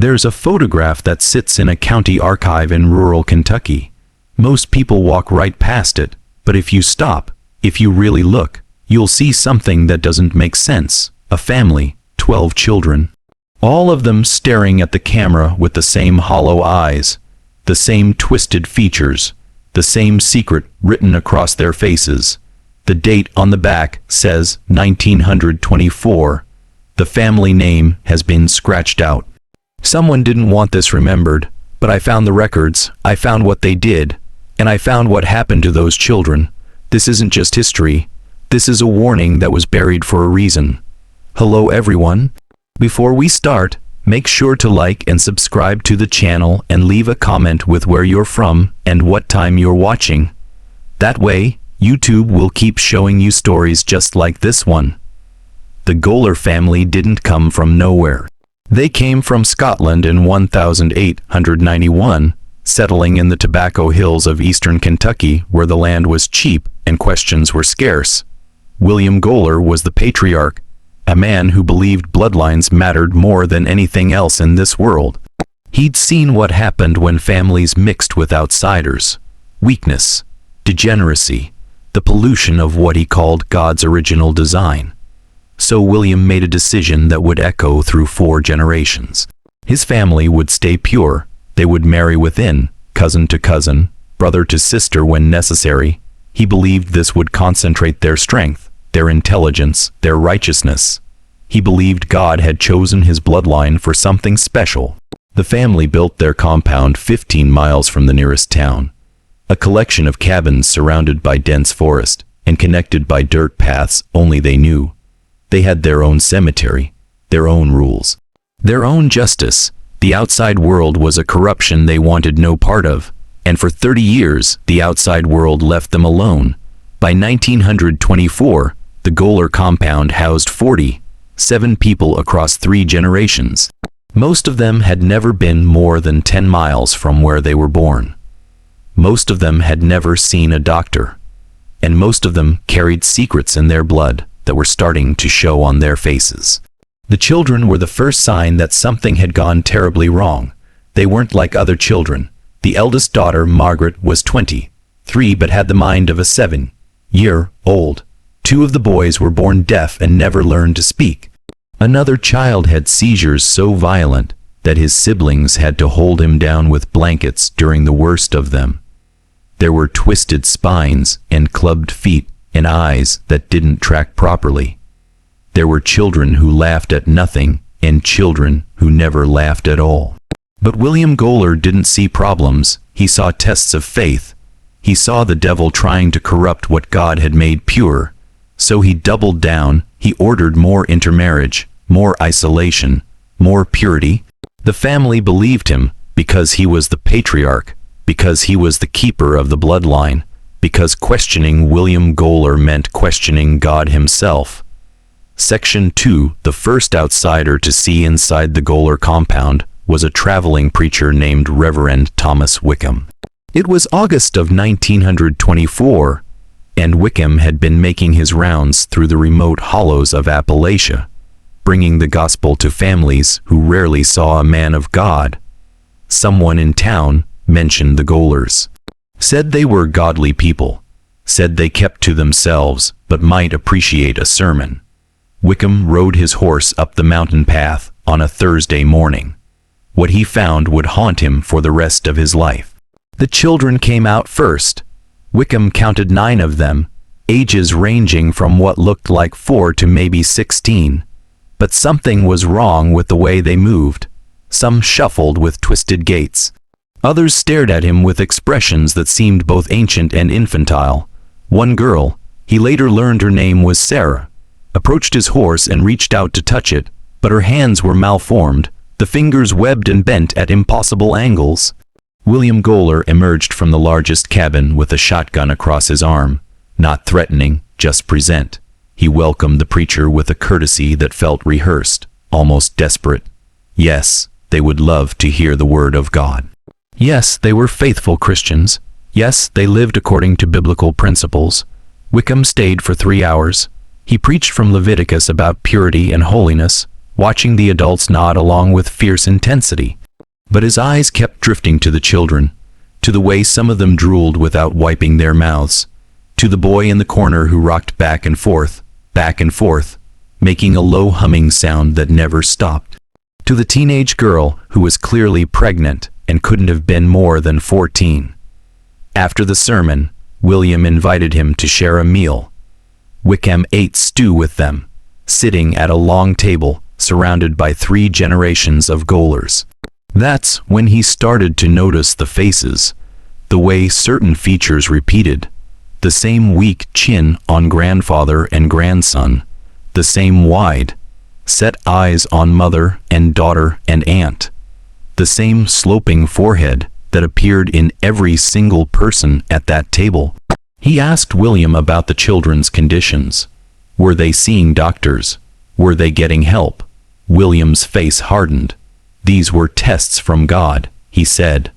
There's a photograph that sits in a county archive in rural Kentucky. Most people walk right past it, but if you stop, if you really look, you'll see something that doesn't make sense. A family, 12 children. All of them staring at the camera with the same hollow eyes, the same twisted features, the same secret written across their faces. The date on the back says 1924. The family name has been scratched out. Someone didn't want this remembered, but I found the records, I found what they did, and I found what happened to those children. This isn't just history. This is a warning that was buried for a reason. Hello everyone. Before we start, make sure to like and subscribe to the channel and leave a comment with where you're from and what time you're watching. That way, YouTube will keep showing you stories just like this one. The Goler family didn't come from nowhere. They came from Scotland in 1891, settling in the Tobacco Hills of eastern Kentucky where the land was cheap and questions were scarce. William Goler was the patriarch, a man who believed bloodlines mattered more than anything else in this world. He'd seen what happened when families mixed with outsiders. Weakness, degeneracy, the pollution of what he called God's original design. So William made a decision that would echo through 4 generations. His family would stay pure. They would marry within, cousin to cousin, brother to sister when necessary. He believed this would concentrate their strength, their intelligence, their righteousness. He believed God had chosen his bloodline for something special. The family built their compound 15 miles from the nearest town. A collection of cabins surrounded by dense forest and connected by dirt paths only they knew. They had their own cemetery, their own rules, their own justice. The outside world was a corruption they wanted no part of, and for 30 years the outside world left them alone. By 1924, the Goler compound housed 47 people across 3 generations. Most of them had never been more than 10 miles from where they were born. Most of them had never seen a doctor, and most of them carried secrets in their blood that were starting to show on their faces. The children were the first sign that something had gone terribly wrong. They weren't like other children. The eldest daughter, Margaret, was 23 but had the mind of a 7-year-old. 2 of the boys were born deaf and never learned to speak. Another child had seizures so violent that his siblings had to hold him down with blankets during the worst of them. There were twisted spines and clubbed feet and eyes that didn't track properly. There were children who laughed at nothing and children who never laughed at all. But William Goler didn't see problems. He saw tests of faith. He saw the devil trying to corrupt what God had made pure. So he doubled down. He ordered more intermarriage, more isolation, more purity. The family believed him because he was the patriarch, because he was the keeper of the bloodline, because questioning William Goler meant questioning God himself. Section 2, the first outsider to see inside the Goler compound, was a traveling preacher named Reverend Thomas Wickham. It was August of 1924, and Wickham had been making his rounds through the remote hollows of Appalachia, bringing the gospel to families who rarely saw a man of God. Someone in town mentioned the Golers, said they were godly people, said they kept to themselves but might appreciate a sermon. Wickham rode his horse up the mountain path on a Thursday morning. What he found would haunt him for the rest of his life. The children came out first. Wickham counted 9 of them, ages ranging from what looked like 4 to maybe 16. But something was wrong with the way they moved. Some shuffled with twisted gaits. Others stared at him with expressions that seemed both ancient and infantile. One girl, he later learned her name was Sarah, approached his horse and reached out to touch it, but her hands were malformed, the fingers webbed and bent at impossible angles. William Goler emerged from the largest cabin with a shotgun across his arm, not threatening, just present. He welcomed the preacher with a courtesy that felt rehearsed, almost desperate. Yes, they would love to hear the word of God. Yes, they were faithful Christians. Yes, they lived according to biblical principles. Wickham stayed for 3 hours. He preached from Leviticus about purity and holiness, watching the adults nod along with fierce intensity. But his eyes kept drifting to the children, to the way some of them drooled without wiping their mouths, to the boy in the corner who rocked back and forth, making a low humming sound that never stopped, to the teenage girl who was clearly pregnant and couldn't have been more than 14. After the sermon, William invited him to share a meal. Wickham ate stew with them, sitting at a long table surrounded by 3 generations of Golers. That's when he started to notice the faces, the way certain features repeated, the same weak chin on grandfather and grandson, the same wide, set eyes on mother and daughter and aunt, the same sloping forehead that appeared in every single person at that table. He asked William about the children's conditions. Were they seeing doctors? Were they getting help? William's face hardened. These were tests from God, he said.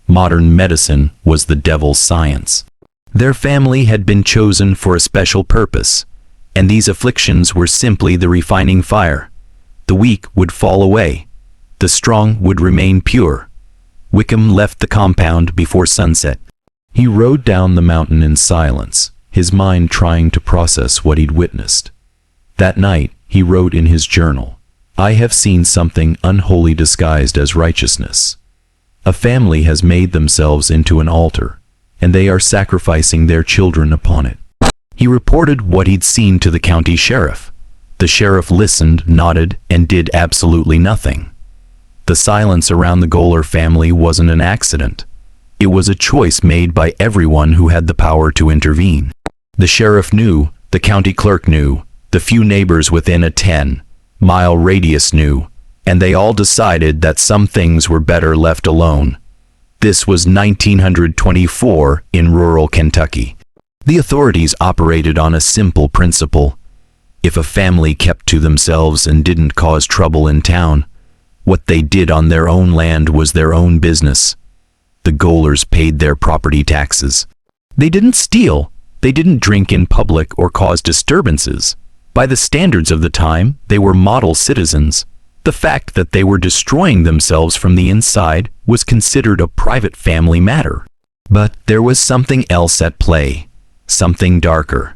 Modern medicine was the devil's science. Their family had been chosen for a special purpose, and these afflictions were simply the refining fire. The weak would fall away. The strong would remain pure. Wickham left the compound before sunset. He rode down the mountain in silence, his mind trying to process what he'd witnessed. That night, he wrote in his journal, "I have seen something unholy disguised as righteousness. A family has made themselves into an altar, and they are sacrificing their children upon it." He reported what he'd seen to the county sheriff. The sheriff listened, nodded, and did absolutely nothing. The silence around the Goler family wasn't an accident. It was a choice made by everyone who had the power to intervene. The sheriff knew, the county clerk knew, the few neighbors within a 10-mile radius knew, and they all decided that some things were better left alone. This was 1924 in rural Kentucky. The authorities operated on a simple principle. If a family kept to themselves and didn't cause trouble in town, what they did on their own land was their own business. The Golers paid their property taxes. They didn't steal. They didn't drink in public or cause disturbances. By the standards of the time, they were model citizens. The fact that they were destroying themselves from the inside was considered a private family matter. But there was something else at play, something darker.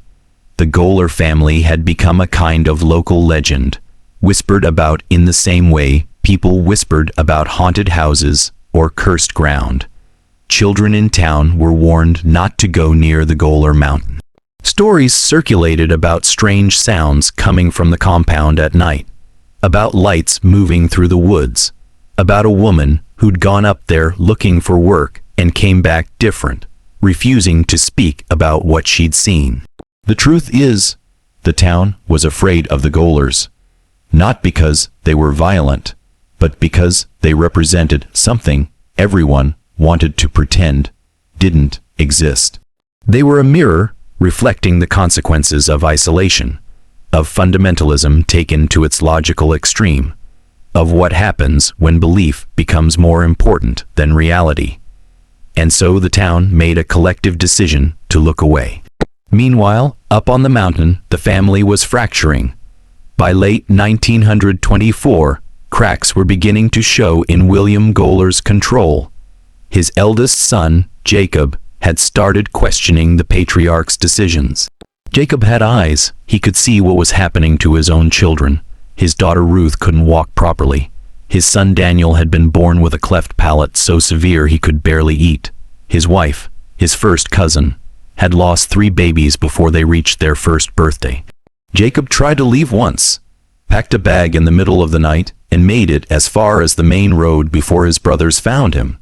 The Goler family had become a kind of local legend, whispered about in the same way people whispered about haunted houses or cursed ground. Children in town were warned not to go near the Goler mountain. Stories circulated about strange sounds coming from the compound at night, about lights moving through the woods, about a woman who'd gone up there looking for work and came back different, refusing to speak about what she'd seen. The truth is, the town was afraid of the Golers, not because they were violent, but because they represented something everyone wanted to pretend didn't exist. They were a mirror reflecting the consequences of isolation, of fundamentalism taken to its logical extreme, of what happens when belief becomes more important than reality. And so the town made a collective decision to look away. Meanwhile, up on the mountain, the family was fracturing. By late 1924, cracks were beginning to show in William Goler's control. His eldest son, Jacob, had started questioning the patriarch's decisions. Jacob had eyes. He could see what was happening to his own children. His daughter Ruth couldn't walk properly. His son Daniel had been born with a cleft palate so severe he could barely eat. His wife, his first cousin, had lost 3 babies before they reached their first birthday. Jacob tried to leave once, packed a bag in the middle of the night, and made it as far as the main road before his brothers found him.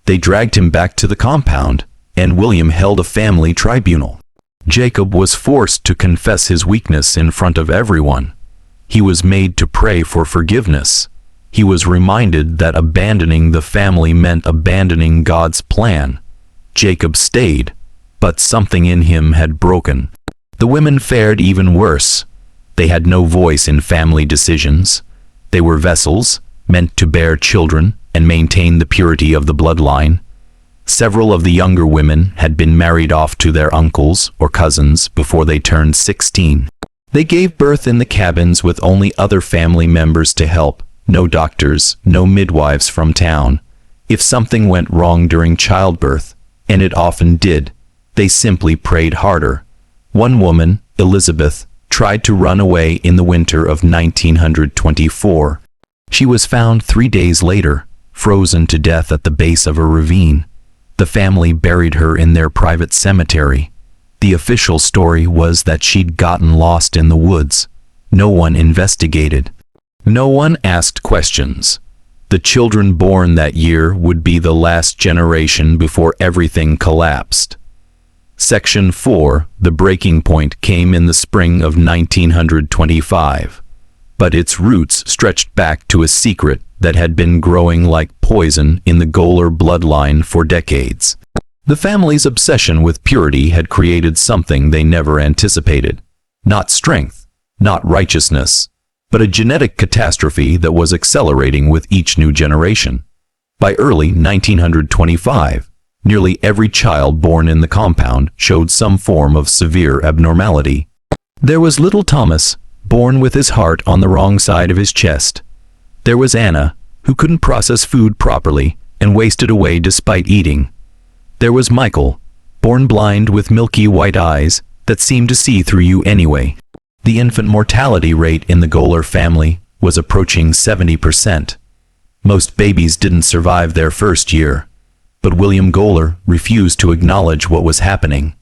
They dragged him back to the compound, and William held a family tribunal. Jacob was forced to confess his weakness in front of everyone. He was made to pray for forgiveness. He was reminded that abandoning the family meant abandoning God's plan. Jacob stayed, but something in him had broken. The women fared even worse. They had no voice in family decisions. They were vessels, meant to bear children and maintain the purity of the bloodline. Several of the younger women had been married off to their uncles or cousins before they turned 16. They gave birth in the cabins with only other family members to help, no doctors, no midwives from town. If something went wrong during childbirth, and it often did, they simply prayed harder. One woman, Elizabeth, tried to run away in the winter of 1924. She was found 3 days later, frozen to death at the base of a ravine. The family buried her in their private cemetery. The official story was that she'd gotten lost in the woods. No one investigated. No one asked questions. The children born that year would be the last generation before everything collapsed. Section 4, the breaking point came in the spring of 1925. But its roots stretched back to a secret that had been growing like poison in the Goler bloodline for decades. The family's obsession with purity had created something they never anticipated. Not strength, not righteousness, but a genetic catastrophe that was accelerating with each new generation. By early 1925, nearly every child born in the compound showed some form of severe abnormality. There was little Thomas, born with his heart on the wrong side of his chest. There was Anna, who couldn't process food properly and wasted away despite eating. There was Michael, born blind with milky white eyes that seemed to see through you anyway. The infant mortality rate in the Goler family was approaching 70%. Most babies didn't survive their first year, but William Goler refused to acknowledge what was happening.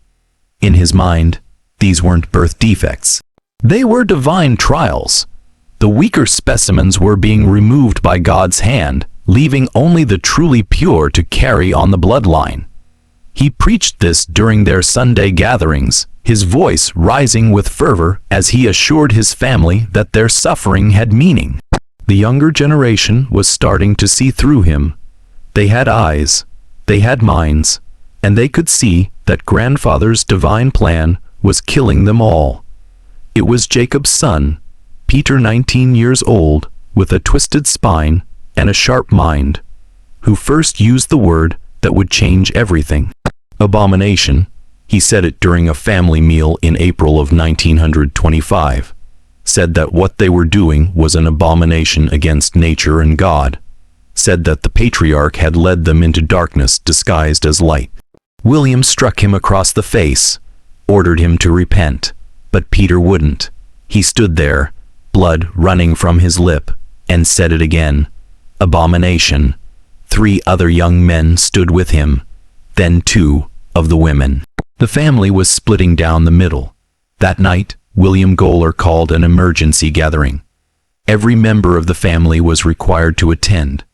In his mind, these weren't birth defects. They were divine trials. The weaker specimens were being removed by God's hand, leaving only the truly pure to carry on the bloodline. He preached this during their Sunday gatherings, his voice rising with fervor as he assured his family that their suffering had meaning. The younger generation was starting to see through him. They had eyes, they had minds, and they could see that grandfather's divine plan was killing them all. It was Jacob's son, Peter, 19 years old, with a twisted spine and a sharp mind, who first used the word that would change everything. Abomination, he said it during a family meal in April of 1925, said that what they were doing was an abomination against nature and God, said that the patriarch had led them into darkness disguised as light. William struck him across the face, ordered him to repent, but Peter wouldn't. He stood there, blood running from his lip, and said it again. Abomination. 3 other young men stood with him, then 2 of the women. The family was splitting down the middle. That night, William Goler called an emergency gathering. Every member of the family was required to attend.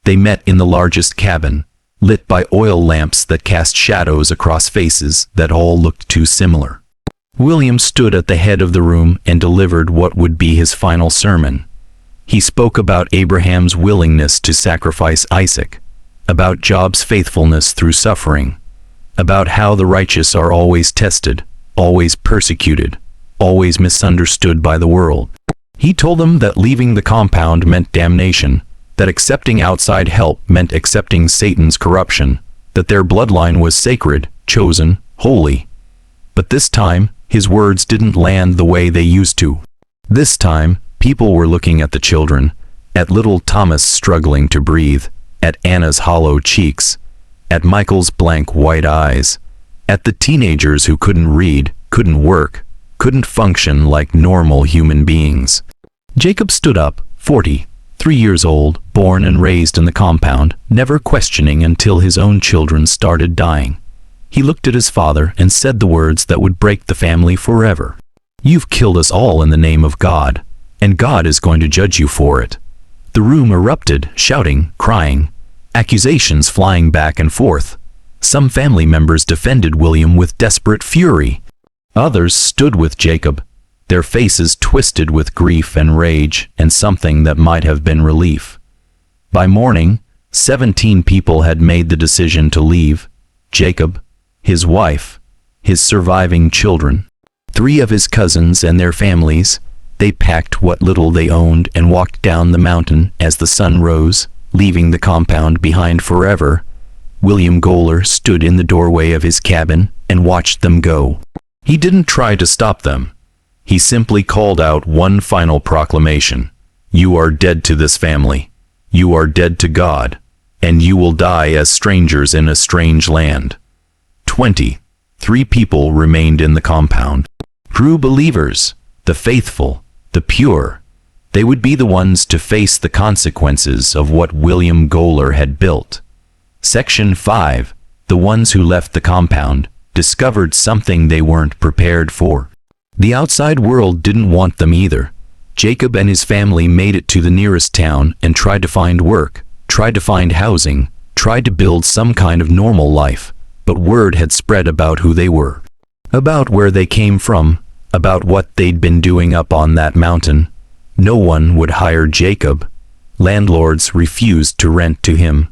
They met in the largest cabin, lit by oil lamps that cast shadows across faces that all looked too similar. William stood at the head of the room and delivered what would be his final sermon. He spoke about Abraham's willingness to sacrifice Isaac, about Job's faithfulness through suffering, about how the righteous are always tested, always persecuted, always misunderstood by the world. He told them that leaving the compound meant damnation, that accepting outside help meant accepting Satan's corruption, that their bloodline was sacred, chosen, holy. But this time, his words didn't land the way they used to. This time, people were looking at the children, at little Thomas struggling to breathe, at Anna's hollow cheeks, at Michael's blank white eyes, at the teenagers who couldn't read, couldn't work, couldn't function like normal human beings. Jacob stood up, 43 years old, born and raised in the compound, never questioning until his own children started dying. He looked at his father and said the words that would break the family forever. "You've killed us all in the name of God, and God is going to judge you for it." The room erupted, shouting, crying, accusations flying back and forth. Some family members defended William with desperate fury. Others stood with Jacob, their faces twisted with grief and rage and something that might have been relief. By morning, 17 people had made the decision to leave: Jacob, his wife, his surviving children, 3 of his cousins and their families. They packed what little they owned and walked down the mountain as the sun rose, leaving the compound behind forever. William Goler stood in the doorway of his cabin and watched them go. He didn't try to stop them. He simply called out one final proclamation: "You are dead to this family. You are dead to God, and you will die as strangers in a strange land." 23 people remained in the compound. True believers, the faithful, the pure. They would be the ones to face the consequences of what William Goler had built. Section 5. The ones who left the compound discovered something they weren't prepared for. The outside world didn't want them either. Jacob and his family made it to the nearest town and tried to find work, tried to find housing, tried to build some kind of normal life, but word had spread about who they were, about where they came from, about what they'd been doing up on that mountain. No one would hire Jacob. Landlords refused to rent to him.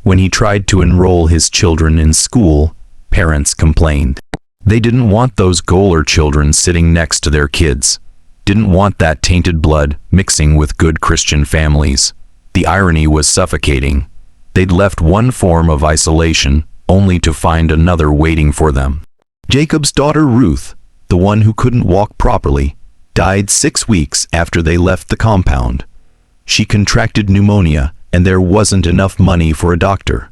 When he tried to enroll his children in school, parents complained. They didn't want those Goler children sitting next to their kids. Didn't want that tainted blood mixing with good Christian families. The irony was suffocating. They'd left one form of isolation only to find another waiting for them. Jacob's daughter Ruth, the one who couldn't walk properly, died 6 weeks after they left the compound. She contracted pneumonia, and there wasn't enough money for a doctor.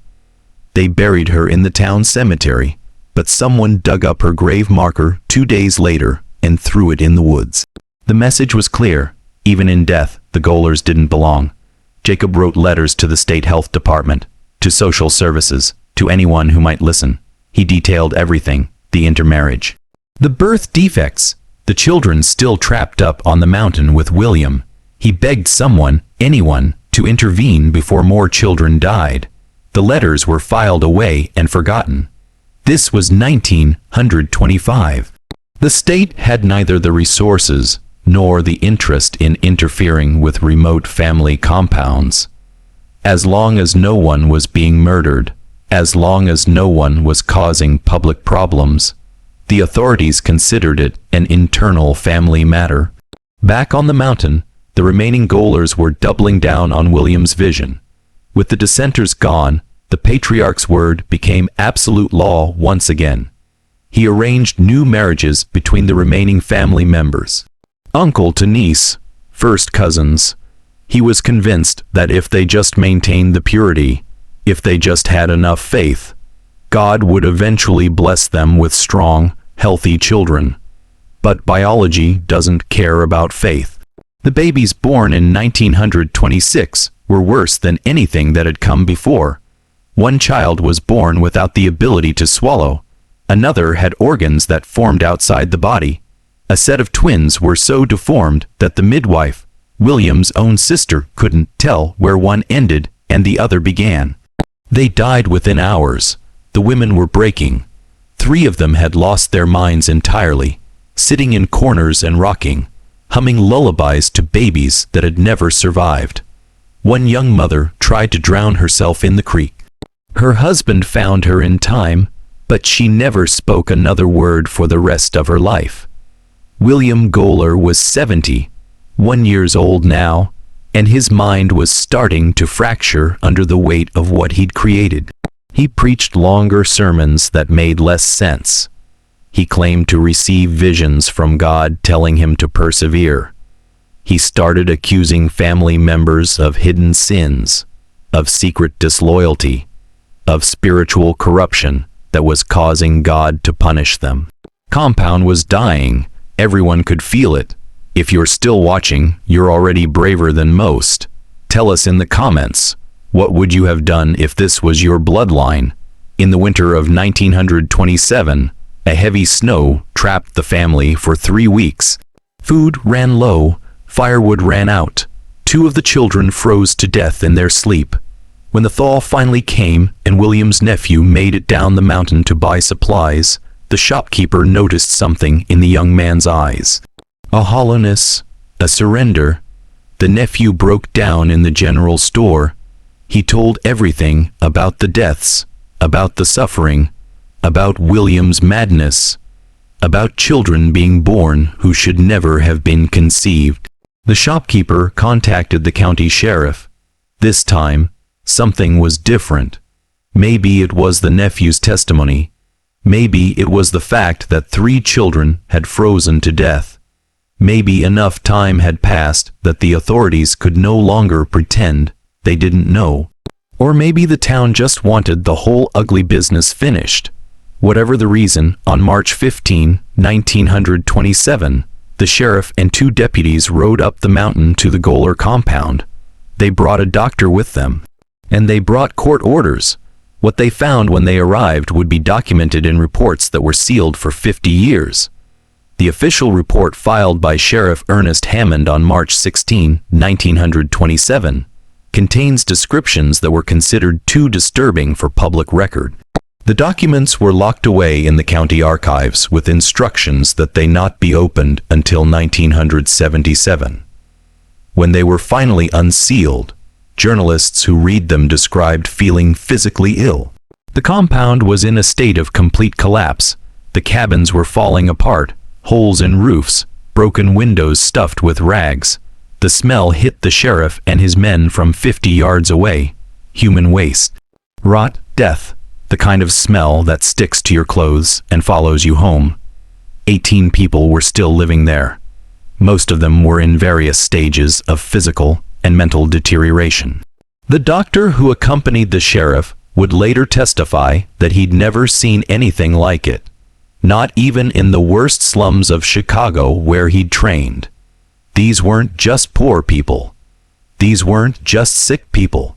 They buried her in the town cemetery, but someone dug up her grave marker 2 days later and threw it in the woods. The message was clear: even in death, the Golers didn't belong. Jacob wrote letters to the state health department, to social services, to anyone who might listen. He detailed everything: the intermarriage, the birth defects, the children still trapped up on the mountain with William. He begged someone, anyone, to intervene before more children died. The letters were filed away and forgotten. This was 1925. The state had neither the resources nor the interest in interfering with remote family compounds. As long as no one was being murdered, as long as no one was causing public problems, the authorities considered it an internal family matter. Back on the mountain, the remaining Golers were doubling down on William's vision. With the dissenters gone, the patriarch's word became absolute law once again. He arranged new marriages between the remaining family members. Uncle to niece, first cousins. He was convinced that if they just maintained the purity, if they just had enough faith, God would eventually bless them with strong, healthy children. But biology doesn't care about faith. The babies born in 1926 were worse than anything that had come before. One child was born without the ability to swallow. Another had organs that formed outside the body. A set of twins were so deformed that the midwife, William's own sister, couldn't tell where one ended and the other began. They died within hours. The women were breaking. 3 of them had lost their minds entirely, sitting in corners and rocking, humming lullabies to babies that had never survived. One young mother tried to drown herself in the creek. Her husband found her in time, but she never spoke another word for the rest of her life. William Goler was 71 years old now, and his mind was starting to fracture under the weight of what he'd created. He preached longer sermons that made less sense. He claimed to receive visions from God telling him to persevere. He started accusing family members of hidden sins, of secret disloyalty, of spiritual corruption that was causing God to punish them. Compound was dying. Everyone could feel it. If you're still watching, you're already braver than most. Tell us in the comments, what would you have done if this was your bloodline? In the winter of 1927, a heavy snow trapped the family for 3 weeks. Food ran low, firewood ran out. 2 of the children froze to death in their sleep. When the thaw finally came and William's nephew made it down the mountain to buy supplies, the shopkeeper noticed something in the young man's eyes. A hollowness, a surrender. The nephew broke down in the general store. He told everything about the deaths, about the suffering, about William's madness, about children being born who should never have been conceived. The shopkeeper contacted the county sheriff. This time, something was different. Maybe it was the nephew's testimony. Maybe it was the fact that 3 children had frozen to death. Maybe enough time had passed that the authorities could no longer pretend they didn't know. Or maybe the town just wanted the whole ugly business finished. Whatever the reason, on March 15, 1927, the sheriff and 2 deputies rode up the mountain to the Goler compound. They brought a doctor with them. And they brought court orders. What they found when they arrived would be documented in reports that were sealed for 50 years. The official report filed by Sheriff Ernest Hammond on March 16, 1927, contains descriptions that were considered too disturbing for public record. The documents were locked away in the county archives with instructions that they not be opened until 1977. When they were finally unsealed, journalists who read them described feeling physically ill. The compound was in a state of complete collapse. The cabins were falling apart, holes in roofs, broken windows stuffed with rags. The smell hit the sheriff and his men from 50 yards away. Human waste. Rot, death. The kind of smell that sticks to your clothes and follows you home. 18 people were still living there. Most of them were in various stages of physical and mental deterioration. The doctor who accompanied the sheriff would later testify that he'd never seen anything like it. Not even in the worst slums of Chicago where he'd trained. These weren't just poor people. These weren't just sick people.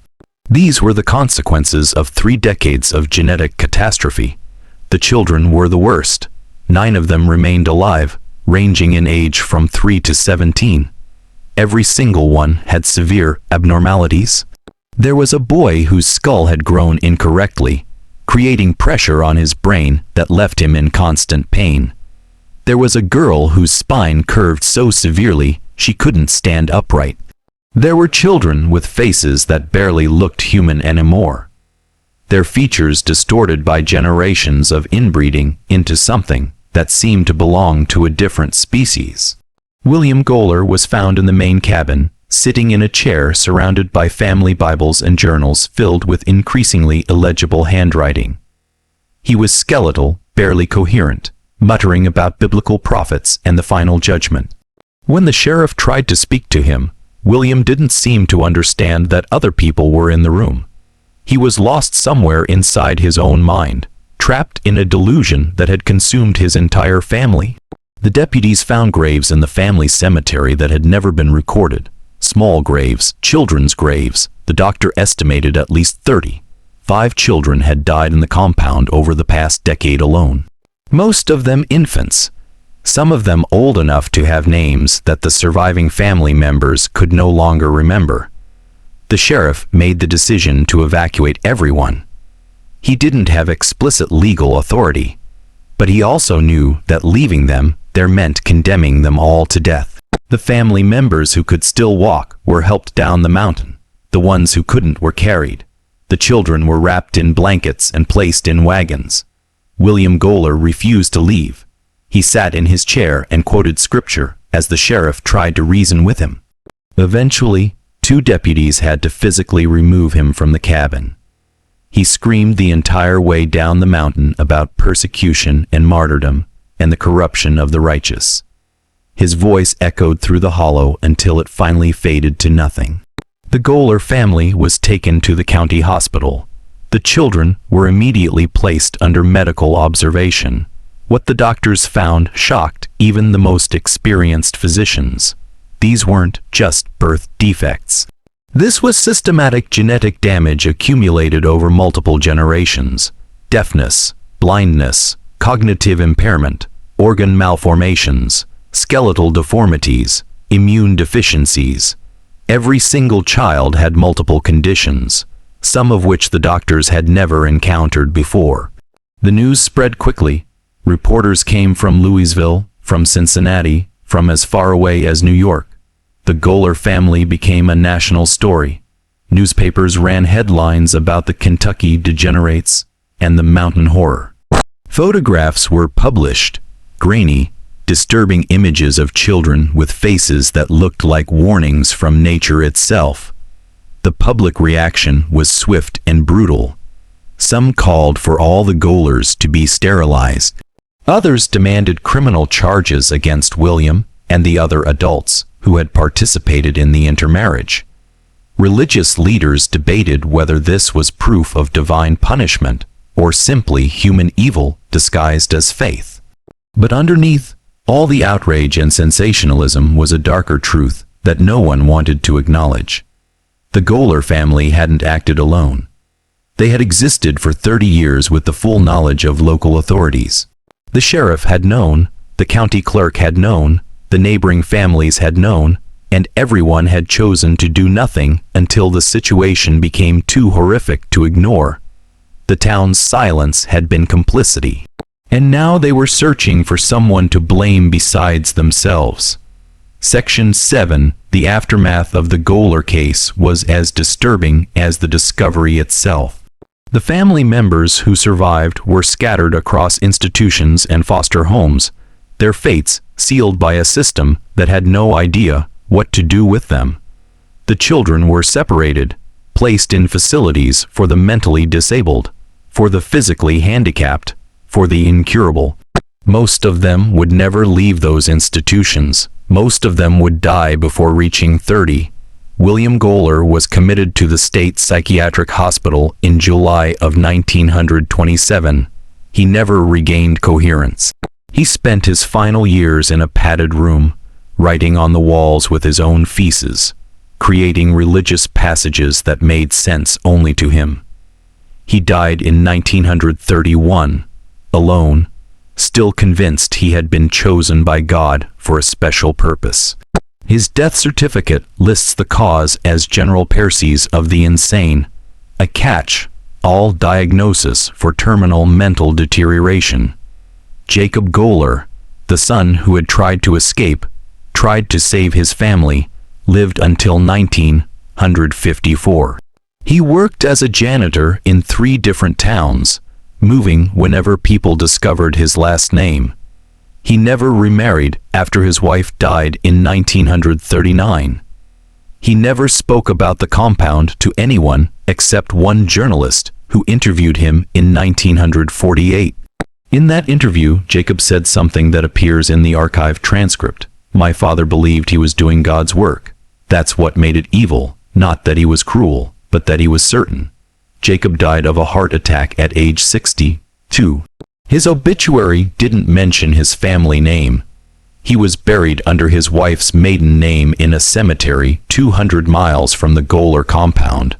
These were the consequences of 3 decades of genetic catastrophe. The children were the worst. 9 of them remained alive, ranging in age from 3 to 17. Every single one had severe abnormalities. There was a boy whose skull had grown incorrectly, creating pressure on his brain that left him in constant pain. There was a girl whose spine curved so severely she couldn't stand upright. There were children with faces that barely looked human anymore. Their features distorted by generations of inbreeding into something that seemed to belong to a different species. William Goler was found in the main cabin, sitting in a chair surrounded by family Bibles and journals filled with increasingly illegible handwriting. He was skeletal, barely coherent, muttering about biblical prophets and the final judgment. When the sheriff tried to speak to him, William didn't seem to understand that other people were in the room. He was lost somewhere inside his own mind, trapped in a delusion that had consumed his entire family. The deputies found graves in the family cemetery that had never been recorded. Small graves, children's graves. The doctor estimated at least 30. 5 children had died in the compound over the past decade alone. Most of them infants. Some of them old enough to have names that the surviving family members could no longer remember. The sheriff made the decision to evacuate everyone. He didn't have explicit legal authority, but he also knew that leaving them there meant condemning them all to death. The family members who could still walk were helped down the mountain. The ones who couldn't were carried. The children were wrapped in blankets and placed in wagons. William Goler refused to leave. He sat in his chair and quoted scripture as the sheriff tried to reason with him. Eventually, 2 deputies had to physically remove him from the cabin. He screamed the entire way down the mountain about persecution and martyrdom and the corruption of the righteous. His voice echoed through the hollow until it finally faded to nothing. The Goler family was taken to the county hospital. The children were immediately placed under medical observation. What the doctors found shocked even the most experienced physicians. These weren't just birth defects. This was systematic genetic damage accumulated over multiple generations. Deafness, blindness, cognitive impairment, organ malformations, skeletal deformities, immune deficiencies. Every single child had multiple conditions, some of which the doctors had never encountered before. The news spread quickly. Reporters came from Louisville, from Cincinnati, from as far away as New York. The Goler family became a national story. Newspapers ran headlines about the Kentucky degenerates and the mountain horror. Photographs were published, grainy, disturbing images of children with faces that looked like warnings from nature itself. The public reaction was swift and brutal. Some called for all the Golers to be sterilized. Others demanded criminal charges against William and the other adults who had participated in the intermarriage. Religious leaders debated whether this was proof of divine punishment or simply human evil disguised as faith. But underneath all the outrage and sensationalism was a darker truth that no one wanted to acknowledge. The Goler family hadn't acted alone. They had existed for 30 years with the full knowledge of local authorities. The sheriff had known, the county clerk had known, the neighboring families had known, and everyone had chosen to do nothing until the situation became too horrific to ignore. The town's silence had been complicity. And now they were searching for someone to blame besides themselves. Section 7, the aftermath of the Goler case, was as disturbing as the discovery itself. The family members who survived were scattered across institutions and foster homes, their fates sealed by a system that had no idea what to do with them. The children were separated, placed in facilities for the mentally disabled, for the physically handicapped, for the incurable. Most of them would never leave those institutions. Most of them would die before reaching 30. William Goler was committed to the state psychiatric hospital in July of 1927. He never regained coherence. He spent his final years in a padded room, writing on the walls with his own feces, creating religious passages that made sense only to him. He died in 1931, alone, still convinced he had been chosen by God for a special purpose. His death certificate lists the cause as general paresis of the insane, a catch-all diagnosis for terminal mental deterioration. Jacob Goler, the son who had tried to escape, tried to save his family, lived until 1954. He worked as a janitor in 3 different towns, moving whenever people discovered his last name. He never remarried after his wife died in 1939. He never spoke about the compound to anyone except one journalist who interviewed him in 1948. In that interview, Jacob said something that appears in the archive transcript. "My father believed he was doing God's work. That's what made it evil, not that he was cruel, but that he was certain." Jacob died of a heart attack at age 62. His obituary didn't mention his family name. He was buried under his wife's maiden name in a cemetery 200 miles from the Goler compound.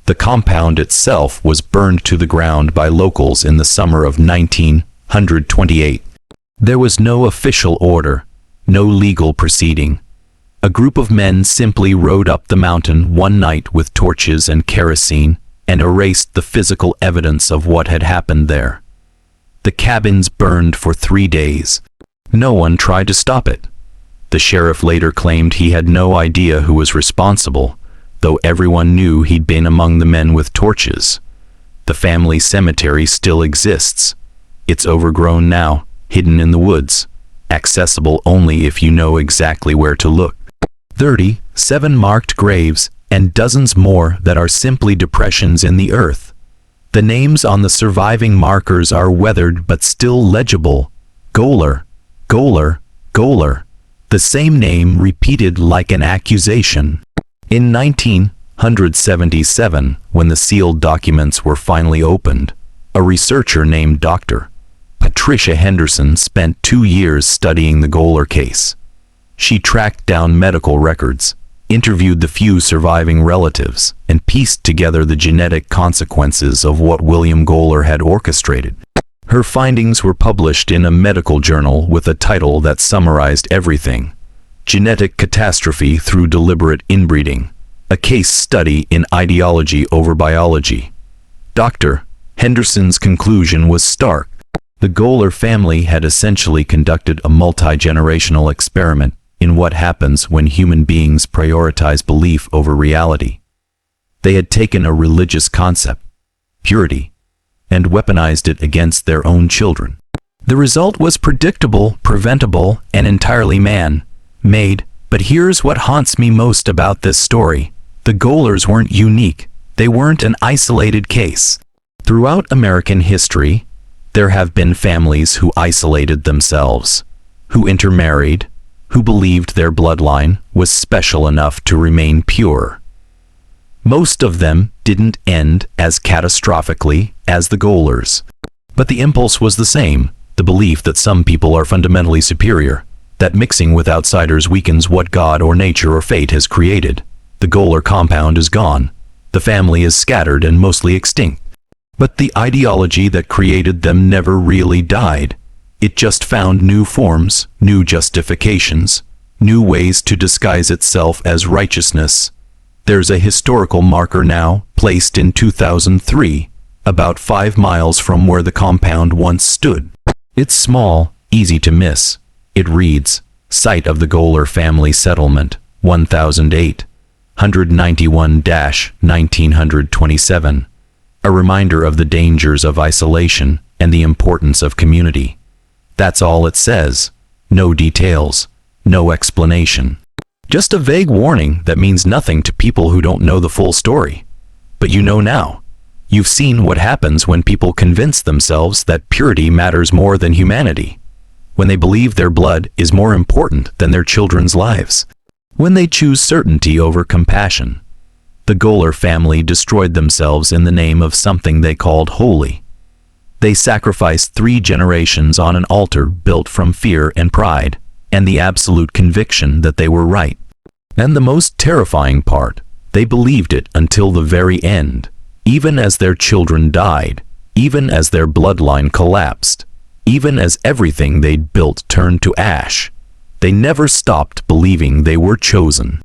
The compound itself was burned to the ground by locals in the summer of 1928. There was no official order, no legal proceeding. A group of men simply rode up the mountain one night with torches and kerosene and erased the physical evidence of what had happened there. The cabins burned for 3 days. No one tried to stop it. The sheriff later claimed he had no idea who was responsible, though everyone knew he'd been among the men with torches. The family cemetery still exists. It's overgrown now, hidden in the woods, accessible only if you know exactly where to look. 37 marked graves, and dozens more that are simply depressions in the earth. The names on the surviving markers are weathered but still legible. Goler, Goler, Goler. The same name repeated like an accusation. In 1977, when the sealed documents were finally opened, a researcher named Dr. Patricia Henderson spent 2 years studying the Goler case. She tracked down medical records, interviewed the few surviving relatives, and pieced together the genetic consequences of what William Goler had orchestrated. Her findings were published in a medical journal with a title that summarized everything: Genetic Catastrophe Through Deliberate Inbreeding, a case study in ideology over biology. Dr. Henderson's conclusion was stark. The Goler family had essentially conducted a multi-generational experiment in what happens when human beings prioritize belief over reality. They had taken a religious concept, purity, and weaponized it against their own children. The result was predictable, preventable, and entirely man-made. But here's what haunts me most about this story. The Golers weren't unique. They weren't an isolated case. Throughout American history, there have been families who isolated themselves, who intermarried, who believed their bloodline was special enough to remain pure. Most of them didn't end as catastrophically as the Golers. But the impulse was the same, the belief that some people are fundamentally superior, that mixing with outsiders weakens what God or nature or fate has created. The Goler compound is gone. The family is scattered and mostly extinct. But the ideology that created them never really died. It just found new forms, new justifications, new ways to disguise itself as righteousness. There's a historical marker now, placed in 2003, about 5 miles from where the compound once stood. It's small, easy to miss. It reads, Site of the Goler Family Settlement, 1008, 191-1927. A reminder of the dangers of isolation and the importance of community. That's all it says. No details, no explanation. Just a vague warning that means nothing to people who don't know the full story. But you know now. You've seen what happens when people convince themselves that purity matters more than humanity. When they believe their blood is more important than their children's lives. When they choose certainty over compassion. The Goler family destroyed themselves in the name of something they called holy. They sacrificed 3 generations on an altar built from fear and pride, and the absolute conviction that they were right. And the most terrifying part, they believed it until the very end, even as their children died, even as their bloodline collapsed, even as everything they'd built turned to ash. They never stopped believing they were chosen.